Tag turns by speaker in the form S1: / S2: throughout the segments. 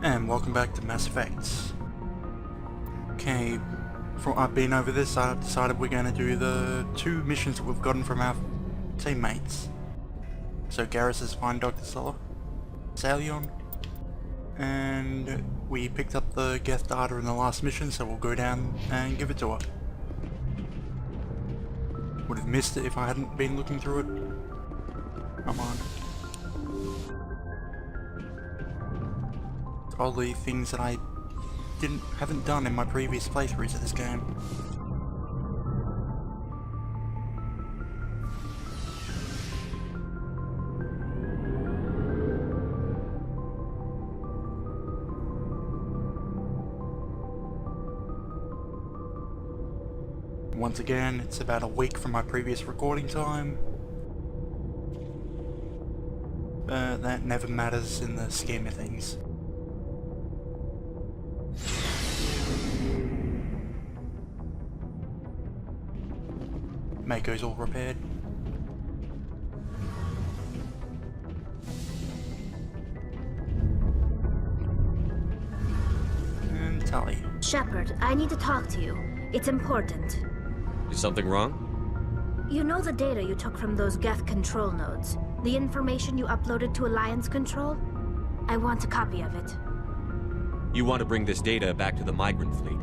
S1: And welcome back to Mass Effect. Okay, from I've been over this, I've decided we're going to do the 2 missions that we've gotten from our teammates. So Garrus has find Dr. Salion, and we picked up the Geth data in the last mission, so we'll go down and give it to her. Would have missed it if I hadn't been looking through it. Come on. All the things that I haven't done in my previous playthroughs of this game. Once again, it's about a week from my previous recording time. That never matters in the scheme of things. Mako's all repaired. And Tali.
S2: Shepard, I need to talk to you. It's important.
S3: Is something wrong?
S2: You know the data you took from those Geth control nodes? The information you uploaded to Alliance Control? I want a copy of it.
S3: You want to bring this data back to the migrant fleet?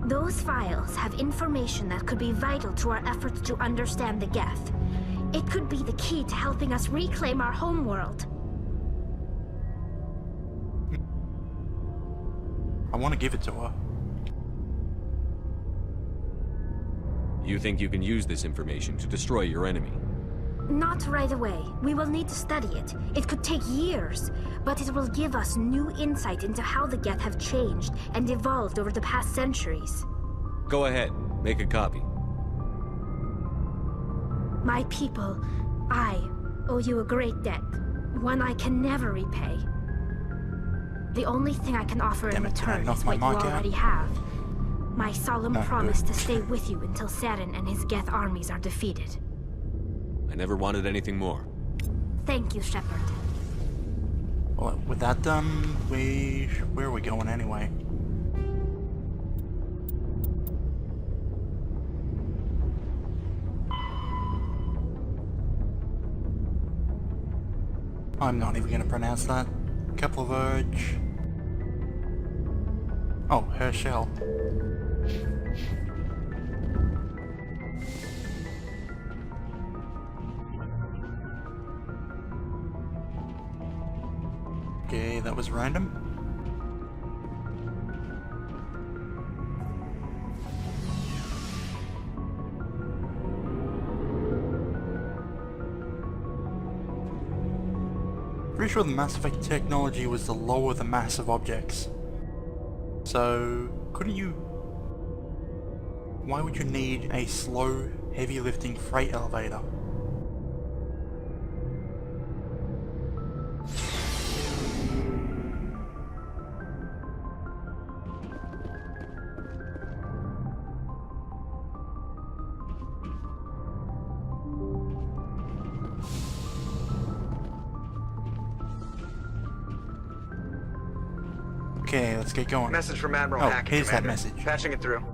S2: Those files have information that could be vital to our efforts to understand the Geth. It could be the key to helping us reclaim our homeworld.
S1: I want to give it to her.
S3: You think you can use this information to destroy your enemy?
S2: Not right away. We will need to study it. It could take years, but it will give us new insight into how the Geth have changed and evolved over the past centuries.
S3: Go ahead, make a copy.
S2: My people, I owe you a great debt, one I can never repay. The only thing I can offer in return is what you already have. My solemn promise to stay with you until Saturn and his Geth armies are defeated.
S3: I never wanted anything more.
S2: Thank you, Shepard.
S1: Well, with that done, where are we going anyway? I'm not even going to pronounce that. Couple of Urge. Oh, Herschel. Okay, that was random. Pretty sure the Mass Effect technology was to lower the mass of objects. So, couldn't you... Why would you need a slow, heavy lifting freight elevator? Okay, let's get going.
S4: Message from Admiral Hackett,
S1: here's
S4: Commander.
S1: that message.
S4: Patching it through.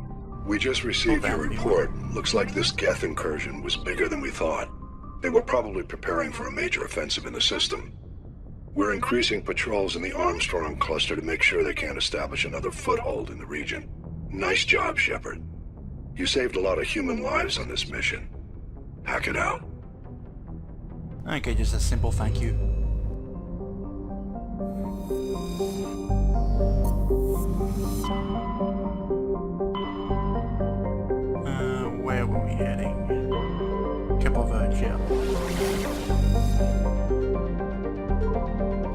S5: We just received your report. Looks like this Geth incursion was bigger than we thought. They were probably preparing for a major offensive in the system. We're increasing patrols in the Armstrong cluster to make sure they can't establish another foothold in the region. Nice job, Shepard. You saved a lot of human lives on this mission. Hack it out.
S1: Okay, just a simple thank you. Where were we heading? Couple of Urge, yeah.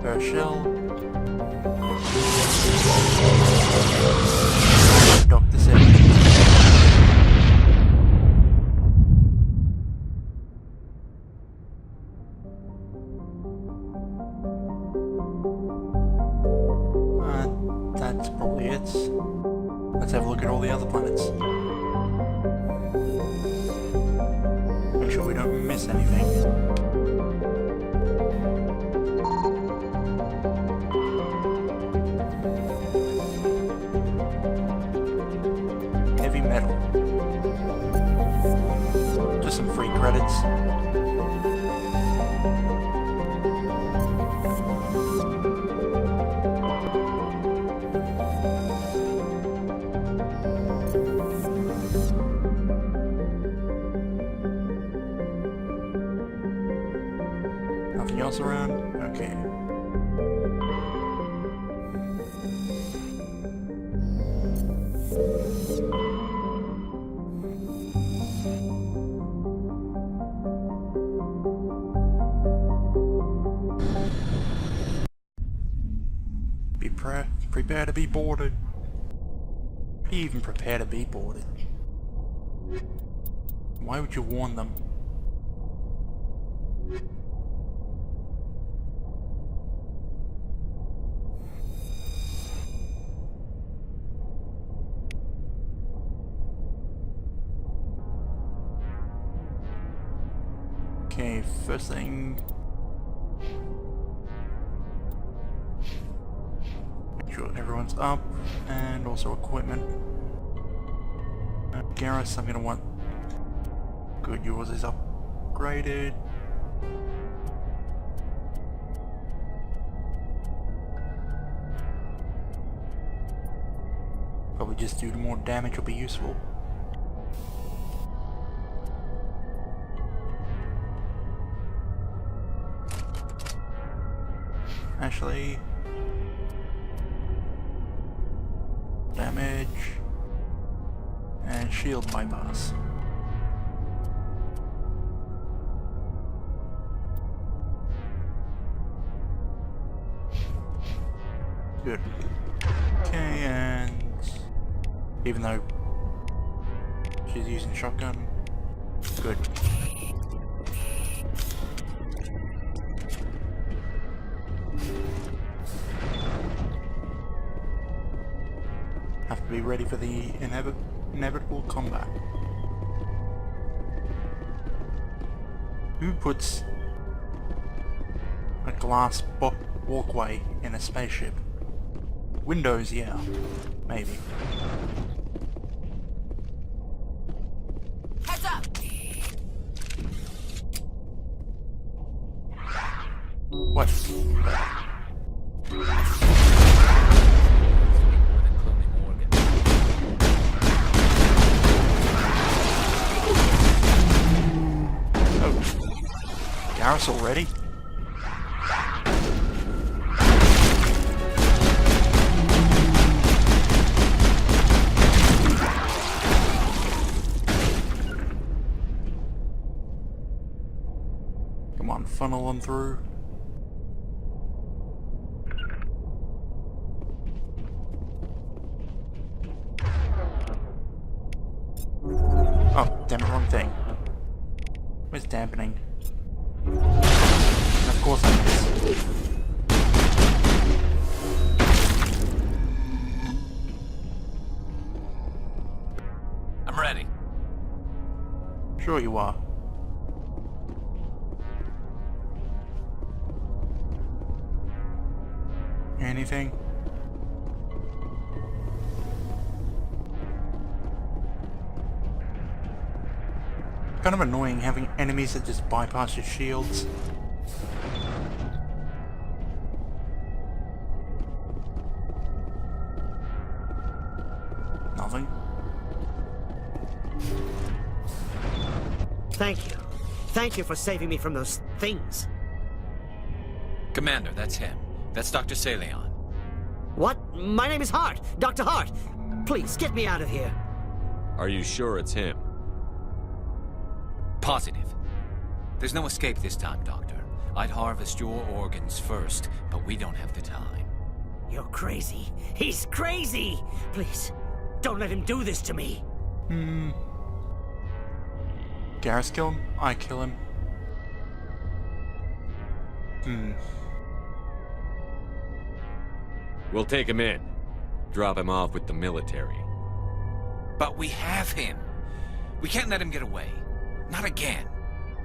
S1: Herschel. Dr. Salion. That's probably it. Let's have a look at all the other planets. Make sure we don't miss anything. else around? Okay. Prepare to be boarded. How do you even prepare to be boarded? Why would you warn them? Okay, first thing. Make sure everyone's up, and also equipment. Garrus, I'm gonna want. Good, yours is upgraded. Probably just do more damage will be useful. Actually, damage and shield bypass. Good. Okay, and even though she's using shotgun, good. Have to be ready for the inevitable combat. Who puts a glass walkway in a spaceship? Windows, yeah, maybe.
S4: Heads up!
S1: What? Garrus already? Come on, funnel them through. Oh, damn it, wrong thing. Where's dampening? And of course I miss.
S4: I'm ready.
S1: Sure you are. Anything? Kind of annoying having enemies that just bypass your shields. Nothing.
S6: Thank you. Thank you for saving me from those things.
S4: Commander, that's him. That's Dr. Saleon.
S6: What? My name is Hart. Dr. Hart. Please, get me out of here.
S3: Are you sure it's him?
S4: Positive. There's no escape this time, Doctor. I'd harvest your organs first, but we don't have the time.
S6: You're crazy. He's crazy! Please, don't let him do this to me.
S1: Garrus kill him? I kill him.
S3: We'll take him in. Drop him off with the military.
S4: But we have him. We can't let him get away. Not again.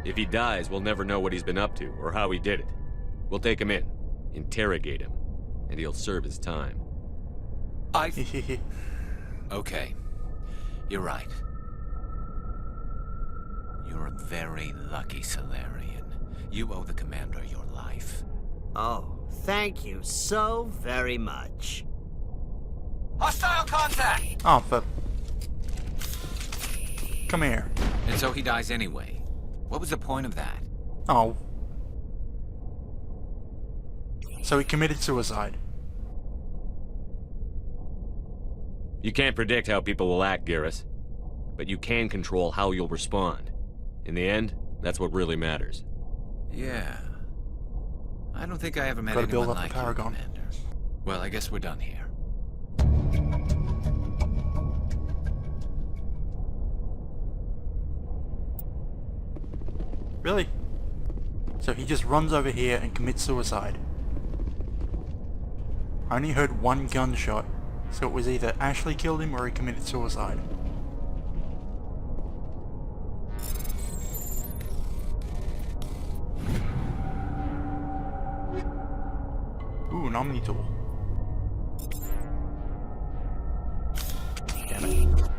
S3: If he dies, we'll never know what he's been up to or how he did it. We'll take him in, interrogate him, and he'll serve his time.
S4: Okay. You're right. You're a very lucky Solarian. You owe the Commander your life.
S6: Oh, thank you so very much.
S4: Hostile contact!
S1: Oh, but... Come here.
S4: And so he dies anyway. What was the point of that?
S1: Oh. So he committed suicide.
S3: You can't predict how people will act, Garrus. But you can control how you'll respond. In the end, that's what really matters.
S4: Yeah. I don't think I ever met
S1: Gotta
S4: anyone
S1: build up
S4: like
S1: the
S4: you,
S1: Paragon.
S4: Commander. Well, I guess we're done here.
S1: Really? So he just runs over here and commits suicide. I only heard one gunshot, so it was either Ashley killed him or he committed suicide. Ooh, an Omni tool. Damn it.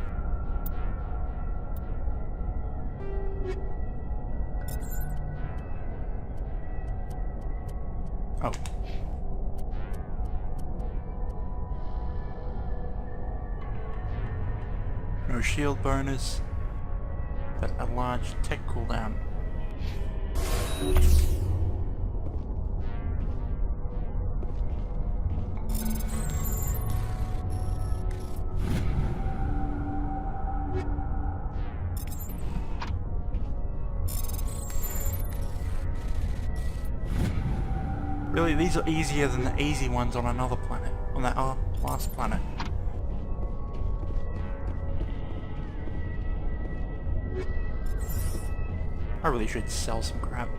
S1: Oh. No shield bonus, but a large tech cooldown. Really, these are easier than the easy ones on another planet, on that last planet. I really should sell some crap.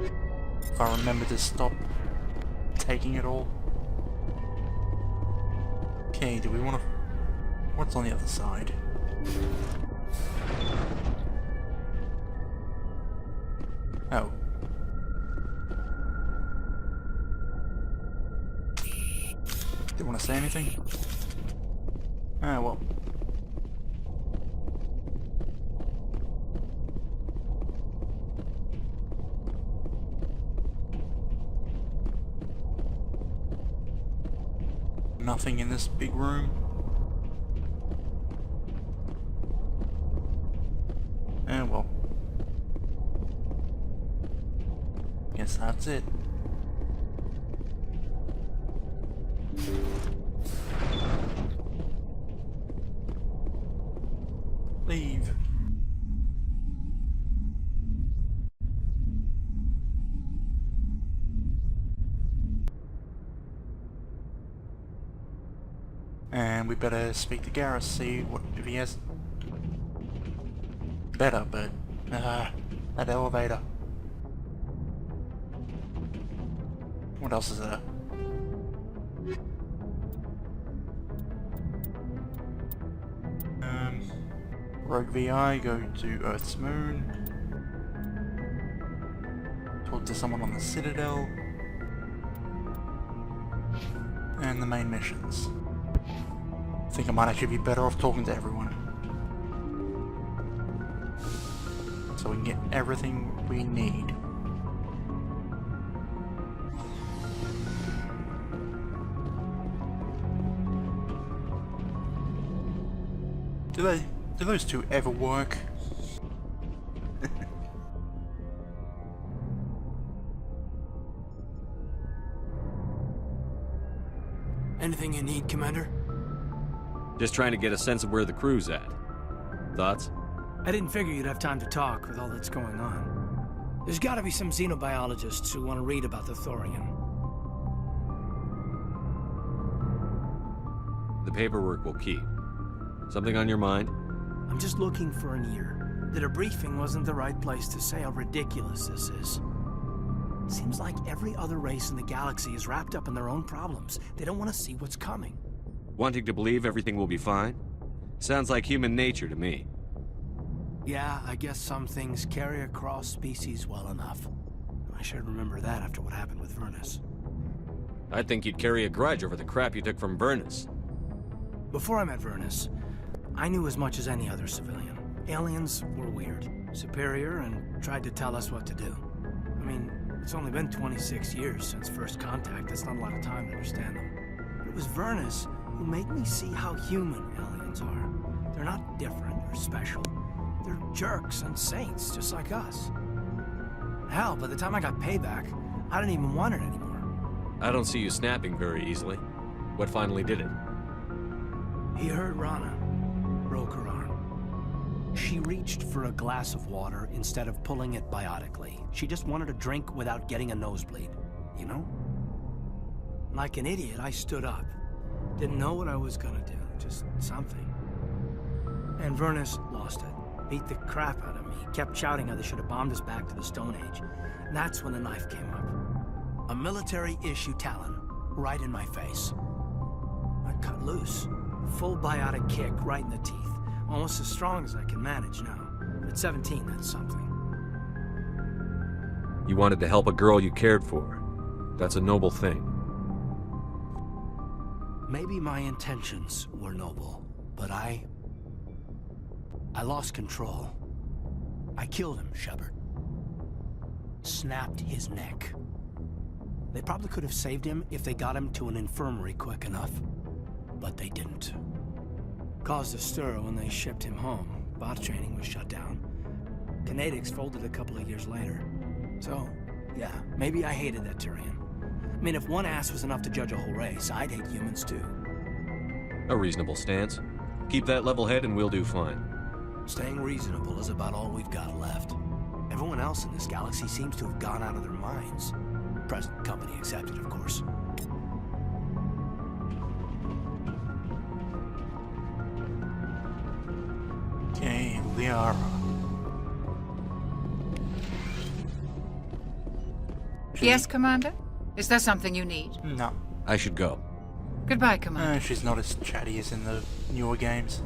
S1: If I remember to stop taking it all. Okay, do we want to... What's on the other side? Oh. Didn't want to say anything? Ah, well. Nothing in this big room. Ah, well. Guess that's it. Leave. And we better speak to Garrus, see what if he has better, but that elevator. What else is there? Rogue VI, go to Earth's moon. Talk to someone on the Citadel. And the main missions. I think I might actually be better off talking to everyone. So we can get everything we need. Do those two ever work?
S6: Anything you need, Commander?
S3: Just trying to get a sense of where the crew's at. Thoughts?
S6: I didn't figure you'd have time to talk with all that's going on. There's gotta be some xenobiologists who want to read about the Thorian.
S3: The paperwork will keep. Something on your mind?
S6: I'm just looking for an ear. The debriefing wasn't the right place to say how ridiculous this is. Seems like every other race in the galaxy is wrapped up in their own problems. They don't want to see what's coming.
S3: Wanting to believe everything will be fine? Sounds like human nature to me.
S6: Yeah, I guess some things carry across species well enough. I should remember that after what happened with Vernus.
S3: I think you'd carry a grudge over the crap you took from Vernus.
S6: Before I met Vernus, I knew as much as any other civilian. Aliens were weird, superior, and tried to tell us what to do. I mean, it's only been 26 years since first contact. That's not a lot of time to understand them. But it was Vernus who made me see how human aliens are. They're not different or special. They're jerks and saints, just like us. Hell, by the time I got payback, I didn't even want it anymore.
S3: I don't see you snapping very easily. What finally did it?
S6: He hurt Rana. Broke her arm. She reached for a glass of water instead of pulling it biotically. She just wanted a drink without getting a nosebleed, you know? Like an idiot, I stood up. Didn't know what I was gonna do, just something. And Vernus lost it. Beat the crap out of me. Kept shouting how they should have bombed us back to the Stone Age. And that's when the knife came up. A military-issue talon, right in my face. I cut loose. Full biotic kick right in the teeth. Almost as strong as I can manage now. At 17, that's something.
S3: You wanted to help a girl you cared for. That's a noble thing.
S6: Maybe my intentions were noble, but I lost control. I killed him, Shepard. Snapped his neck. They probably could have saved him if they got him to an infirmary quick enough, but they didn't. Caused a stir when they shipped him home. Bot training was shut down. Kinetics folded a couple of years later. So, yeah, maybe I hated that Turian. I mean, if one ass was enough to judge a whole race, I'd hate humans too.
S3: A reasonable stance. Keep that level head and we'll do fine.
S6: Staying reasonable is about all we've got left. Everyone else in this galaxy seems to have gone out of their minds. Present company accepted, of course.
S1: Okay, Liara.
S7: Yes, Commander? Is there something you need?
S1: No.
S3: I should go.
S7: Goodbye, Commander.
S1: She's not as chatty as in the newer games.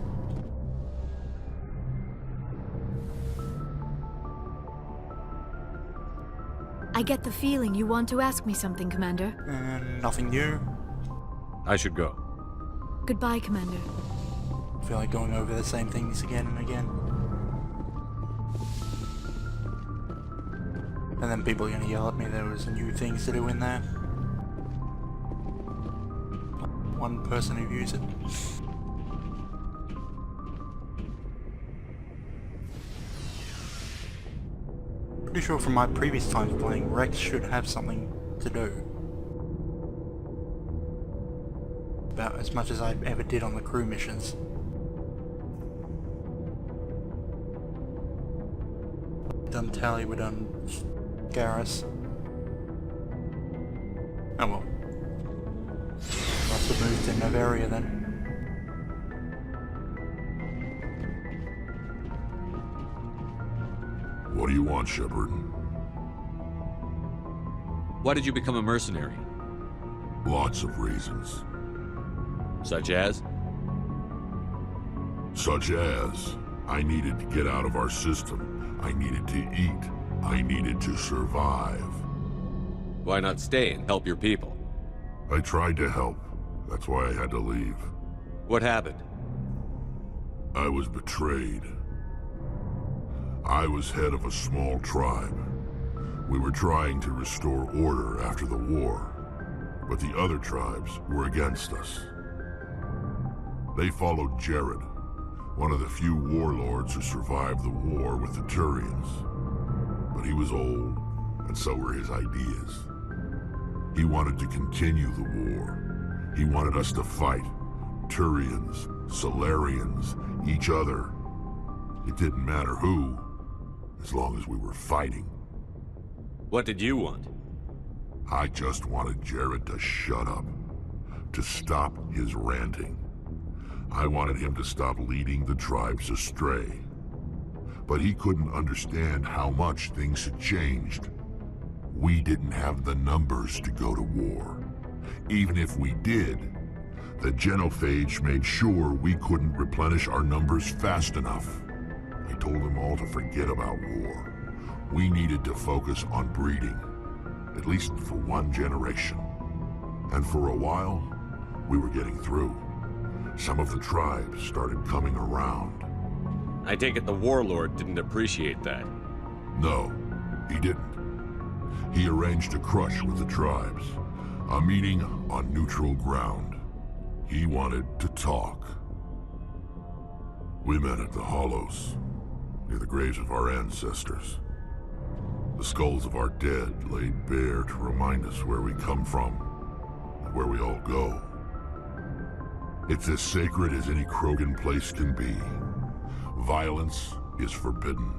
S8: I get the feeling you want to ask me something, Commander.
S1: Nothing new.
S3: I should go.
S8: Goodbye, Commander.
S1: I feel like going over the same things again and again. And then people are going to yell at me there was new things to do in there. One person who views it. Pretty sure from my previous times playing, Rex should have something to do. About as much as I ever did on the crew missions. We've done Tally, we've done Garrus. Oh well. Must have moved to Novaria then.
S9: What do you want, Shepard?
S3: Why did you become a mercenary?
S9: Lots of reasons.
S3: Such as?
S9: Such as, I needed to get out of our system. I needed to eat. I needed to survive.
S3: Why not stay and help your people?
S9: I tried to help. That's why I had to leave.
S3: What happened?
S9: I was betrayed. I was head of a small tribe. We were trying to restore order after the war, but the other tribes were against us. They followed Jared, one of the few warlords who survived the war with the Turians. But he was old, and so were his ideas. He wanted to continue the war. He wanted us to fight. Turians, Solarians, each other. It didn't matter who, as long as we were fighting.
S3: What did you want?
S9: I just wanted Jared to shut up, to stop his ranting. I wanted him to stop leading the tribes astray. But he couldn't understand how much things had changed. We didn't have the numbers to go to war. Even if we did, the genophage made sure we couldn't replenish our numbers fast enough. I told them all to forget about war. We needed to focus on breeding, at least for one generation. And for a while, we were getting through. Some of the tribes started coming around.
S3: I take it the warlord didn't appreciate that.
S9: No, he didn't. He arranged a crush with the tribes, a meeting on neutral ground. He wanted to talk. We met at the Hollows, near the graves of our ancestors. The skulls of our dead laid bare to remind us where we come from. where we all go. It's as sacred as any Krogan place can be. Violence is forbidden.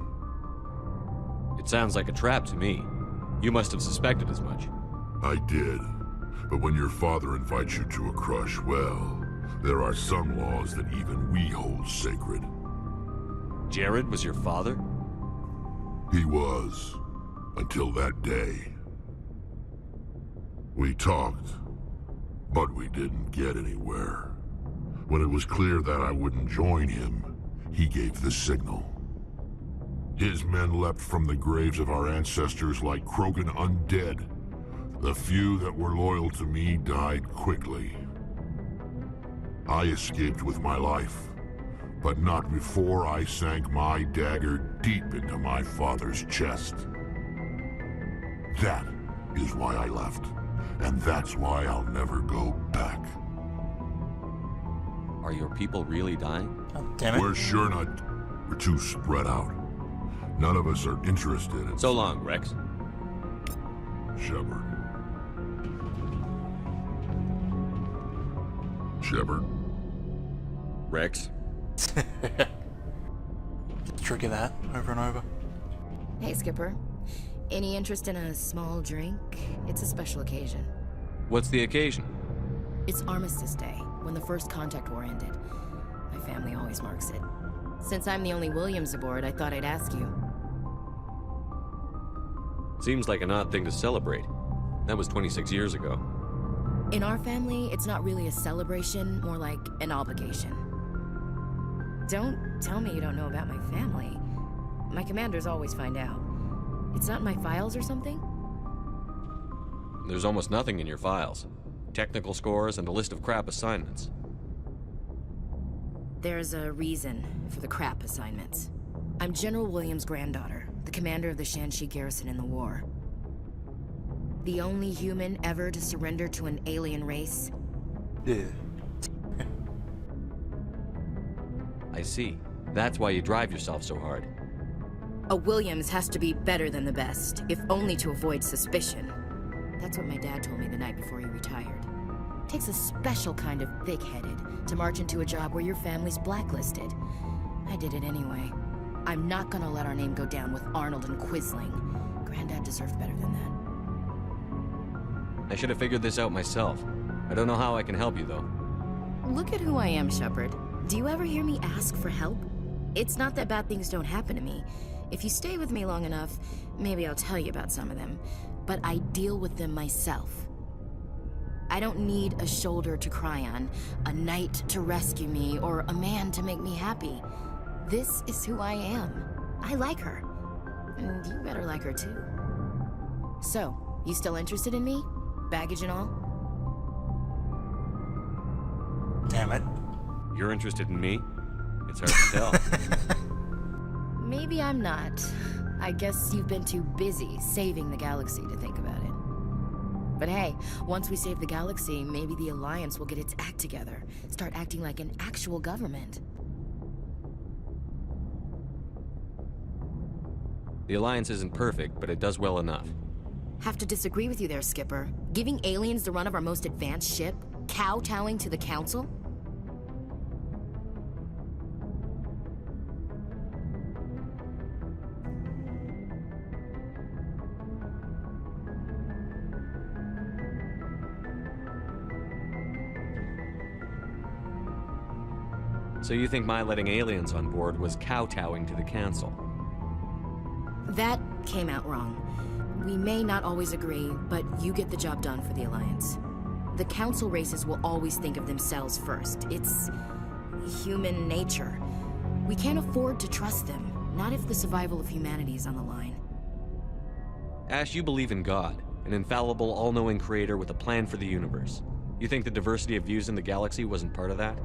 S3: It sounds like a trap to me. You must have suspected as much.
S9: I did. But when your father invites you to a crush, well, there are some laws that even we hold sacred.
S3: Jared was your father?
S9: He was. Until that day. We talked, but we didn't get anywhere. When it was clear that I wouldn't join him, he gave the signal. His men leapt from the graves of our ancestors like Krogan undead. The few that were loyal to me died quickly. I escaped with my life, but not before I sank my dagger deep into my father's chest. That is why I left, and that's why I'll never go back.
S3: Are your people really dying?
S1: Oh, damn it.
S9: We're sure not. We're too spread out. None of us are interested in...
S3: So long, Rex.
S9: Shepard. Shepard.
S3: Rex.
S1: Trigger that over and over.
S10: Hey, Skipper. Any interest in a small drink? It's a special occasion.
S3: What's the occasion?
S10: It's Armistice Day, when the first contact war ended. My family always marks it. Since I'm the only Williams aboard, I thought I'd ask you.
S3: Seems like an odd thing to celebrate. That was 26 years ago.
S10: In our family, it's not really a celebration, more like an obligation. Don't tell me you don't know about my family. My commanders always find out. It's not in my files or something?
S3: There's almost nothing in your files. Technical scores and a list of crap assignments.
S10: There's a reason for the crap assignments. I'm General Williams' granddaughter, the commander of the Shanxi garrison in the war. The only human ever to surrender to an alien race.
S1: Yeah.
S3: I see. That's why you drive yourself so hard.
S10: A Williams has to be better than the best, if only to avoid suspicion. That's what my dad told me the night before he retired. Takes a special kind of thick-headed to march into a job where your family's blacklisted. I did it anyway. I'm not gonna let our name go down with Arnold and Quisling. Granddad deserved better than that.
S3: I should have figured this out myself. I don't know how I can help you, though.
S10: Look at who I am, Shepard. Do you ever hear me ask for help? It's not that bad things don't happen to me. If you stay with me long enough, maybe I'll tell you about some of them. But I deal with them myself. I don't need a shoulder to cry on, a knight to rescue me, or a man to make me happy. This is who I am. I like her. And you better like her too. So, you still interested in me? Baggage and all?
S1: Damn it.
S3: You're interested in me? It's hard to tell.
S10: Maybe I'm not. I guess you've been too busy saving the galaxy to think about it. But hey, once we save the galaxy, maybe the Alliance will get its act together. Start acting like an actual government.
S3: The Alliance isn't perfect, but it does well enough.
S10: Have to disagree with you there, Skipper. Giving aliens the run of our most advanced ship? Kowtowing to the Council?
S3: So you think my letting aliens on board was kowtowing to the Council?
S10: That came out wrong. We may not always agree, but you get the job done for the Alliance. The Council races will always think of themselves first. It's human nature. We can't afford to trust them, not if the survival of humanity is on the line.
S3: Ash, you believe in God, an infallible, all-knowing creator with a plan for the universe. You think the diversity of views in the galaxy wasn't part of that?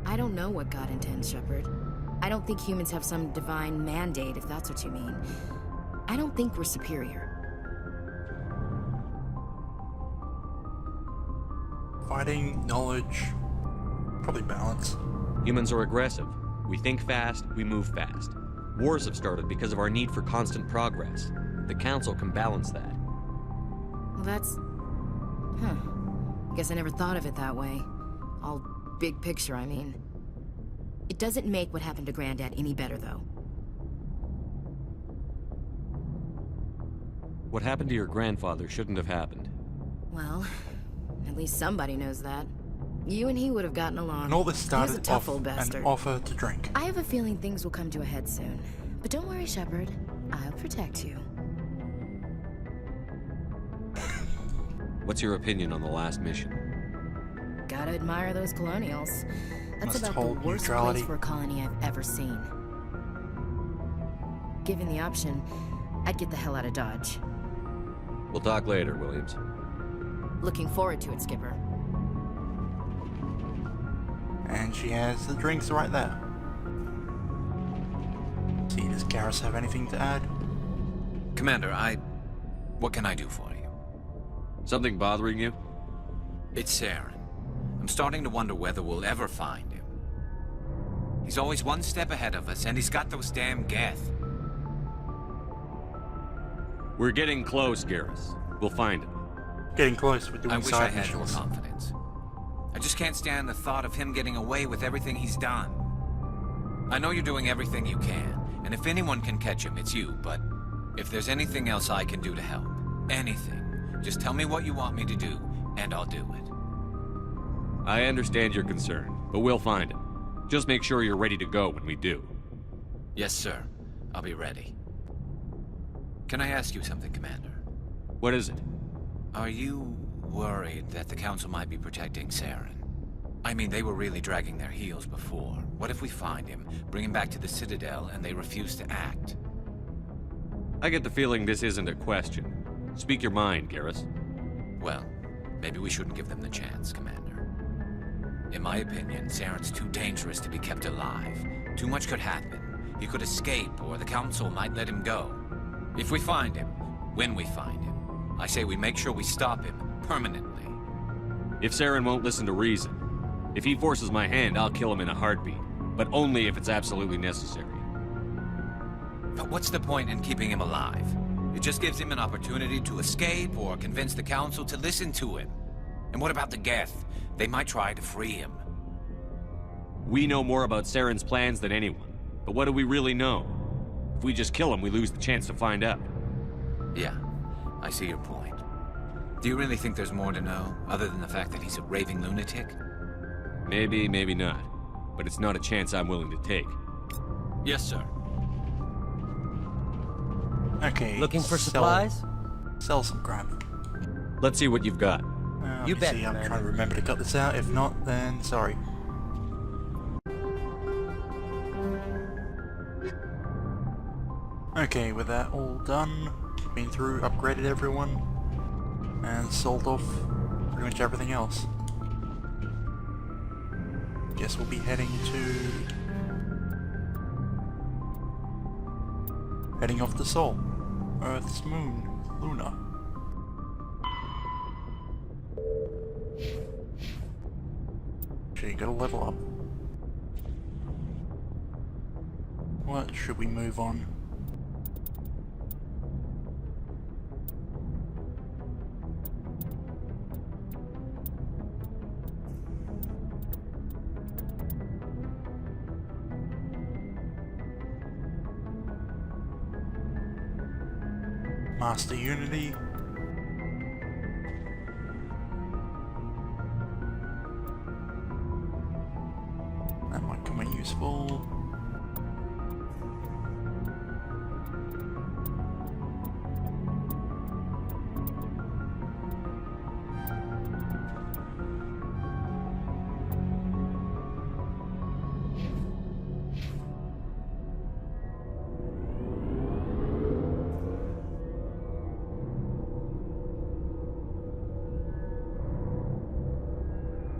S10: I don't know what God intends, Shepard. I don't think humans have some divine mandate, if that's what you mean. I don't think we're superior.
S1: Fighting, knowledge, probably balance.
S3: Humans are aggressive. We think fast, we move fast. Wars have started because of our need for constant progress. The Council can balance that.
S10: Well, Huh. Guess I never thought of it that way. All big picture, I mean. It doesn't make what happened to Granddad any better, though.
S3: What happened to your grandfather shouldn't have happened.
S10: Well, at least somebody knows that. You and he would have gotten along.
S1: And all this
S10: He was a
S1: started
S10: tough
S1: off
S10: old
S1: an
S10: bastard.
S1: offer to drink.
S10: I have a feeling things will come to a head soon. But don't worry, Shepard. I'll protect you.
S3: What's your opinion on the last mission?
S10: Gotta admire those colonials. That's
S1: Must
S10: about
S1: hold
S10: the worst
S1: neutrality.
S10: place for a colony I've ever seen. Given the option, I'd get the hell out of Dodge.
S3: We'll talk later, Williams.
S10: Looking forward to it, Skipper.
S1: And she has the drinks right there. See, does Garrus have anything to add?
S4: Commander, what can I do for you?
S3: Something bothering you?
S4: It's Saren. I'm starting to wonder whether we'll ever find him. He's always one step ahead of us, and he's got those damn Geth.
S3: We're getting close, Garrus. We'll find him.
S1: Getting close, we're doing
S4: I wish I
S1: side
S4: had more
S1: missions.
S4: confidence. I just can't stand the thought of him getting away with everything he's done. I know you're doing everything you can, and if anyone can catch him, it's you, but if there's anything else I can do to help, anything, just tell me what you want me to do, and I'll do it.
S3: I understand your concern, but we'll find him. Just make sure you're ready to go when we do.
S4: Yes, sir. I'll be ready. Can I ask you something, Commander?
S3: What is it?
S4: Are you worried that the Council might be protecting Saren? I mean, they were really dragging their heels before. What if we find him, bring him back to the Citadel, and they refuse to act?
S3: I get the feeling this isn't a question. Speak your mind, Garrus.
S4: Well, maybe we shouldn't give them the chance, Commander. In my opinion, Saren's too dangerous to be kept alive. Too much could happen. He could escape, or the Council might let him go. If we find him, when we find him, I say we make sure we stop him, permanently.
S3: If Saren won't listen to reason, if he forces my hand, I'll kill him in a heartbeat. But only if it's absolutely necessary.
S4: But what's the point in keeping him alive? It just gives him an opportunity to escape or convince the Council to listen to him. And what about the Geth? They might try to free him.
S3: We know more about Saren's plans than anyone. But what do we really know? If we just kill him, we lose the chance to find out.
S4: Yeah, I see your point. Do you really think there's more to know, other than the fact that he's a raving lunatic?
S3: Maybe, maybe not. But it's not a chance I'm willing to take.
S4: Yes, sir.
S1: Okay.
S11: Looking for supplies?
S1: Sell some crap.
S3: Let's see what you've got.
S11: You bet,
S1: see, I'm
S11: man.
S1: trying to remember to cut this out. If not, then sorry. Okay, with that all done, been through, upgraded everyone, and sold off pretty much everything else. Guess we'll be heading off to Sol, Earth's moon, Luna. Actually, gotta level up. What should we move on? Master Unity. That might come in useful.